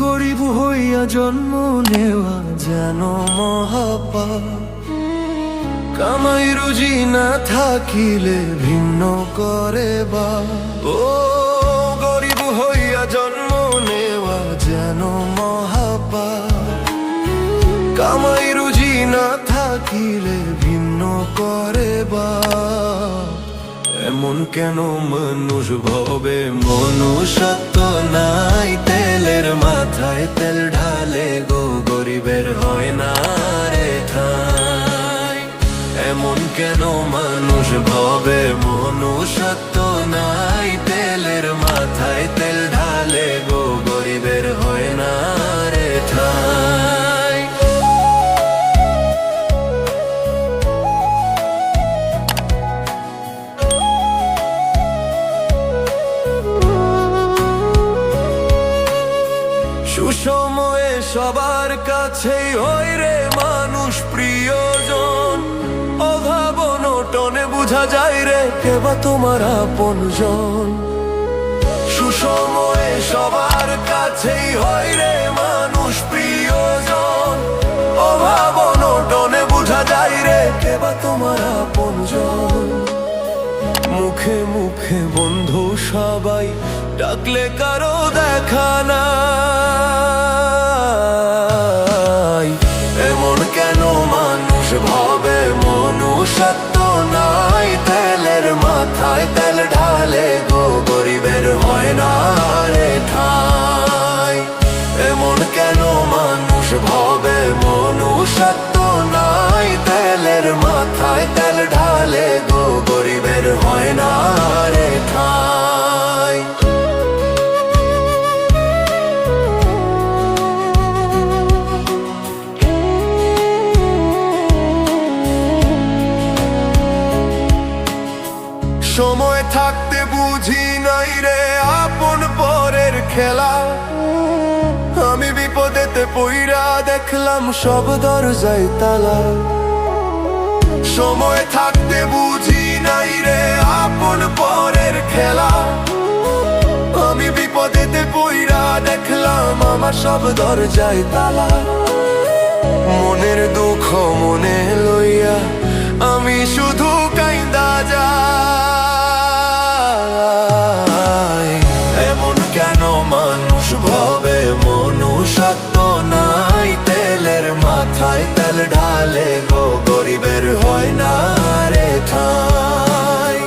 গরিব হইয়া জন্ম নেওয়া যেন মহাপাপ। কামাই রুজি না থাকিলে ভিন্ন করে বা। ও গরিব হইয়া জন্ম নেওয়া যেন মহাপাপ। কামাই রুজি না থাকিলে ভিন্ন করে বা। এমন কেন মানুষ ভবে মনুষ্যত্ব নাই? তেলের মাথায় তেল ঢালে গো, গরিবের হয় না রে ঠাই। এমন কেন মানুষ ভবে মনুষ্যত্ব নাই? তেলের মাথায় তেল ঢালে গো, গরিবের হয় না রে ঠাই। সুসময়ে সবার কাছেই হয় রে মানুষ প্রিয়জন। অভাব অনটনে বুঝা যায় রে কেবা তোমার আপনজন। সুসময়ে সবার কাছেই হয় রে মানুষ প্রিয়জন। অভাব অনটনে বুঝা যায় রে কেবা তোমার আপনজন। মুখে মুখে বন্ধু সবাই, ডাকলে কারো দেখা নাই। এমন কেন মানুষ ভাবে মনুষ্যত্ব নাই? তেলের মাথায় তেল ঢালে গো, গরিবের হয় না রে ঠাই। এমন কেন মানুষ ভাবে মনুষ্যত্ব নাই? তেলের মাথায় তেল ঢালে গো, গরিবের হয় না রে ঠাই। সময় থাকতে বুঝি নাই রে আপন পরের খেলা। আমি বিপদেতে পইরা দেখলাম সব দরজায় তালা। সময় থাকতে বুঝি নাই রে আপন পরের খেলা। আমি বিপদেতে পইরা দেখলাম আমার সব দরজায় তালা। মনের দুঃখ মনে লইয়া আমি শুধু কাইন্দা যাই। এমন কেন মানুষ ভাবে মনুষ্যত্ব নাই? তেলের মাথায় তেল ঢালে গো, গরিবের হয় না রে ঠাই।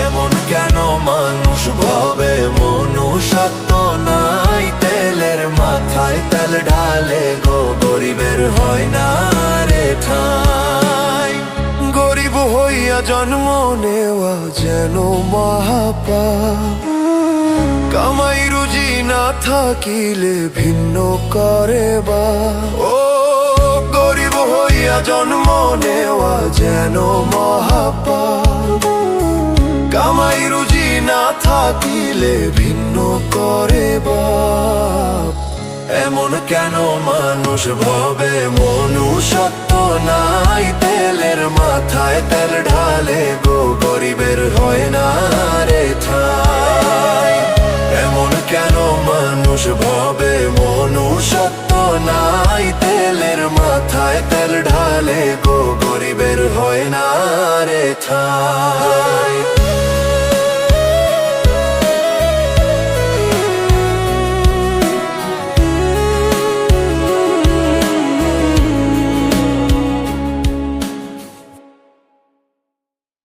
এমন কেন মানুষ ভাবে মনুষ্যত্ব নাই? তেলের মাথায় তেল ঢালে গো, গরিবের হয় না রে ঠাই। গরিব হইয়া জন্ম নেওয়া যেন মহাপাপ। কামাই রুজি না থাকিলে ভিন্ন করে বা। ও গরিব হইয়া জন্ম নেওয়া যেন মহাপাপ। কামাই রুজি না থাকিলে ভিন্ন করে বাপ। এমন কেন মানুষ ভাবে মনুষ্যত্ব নাই? তেলের মাথায় তেল ঢালে গো, গরিবের হয় না রে ঠাই। এমন কেন মানুষ ভাবে মনুষ্যত্ব নাই? তেলের মাথায় তেল ঢালে গো, গরিবের হয় না রে ঠাই।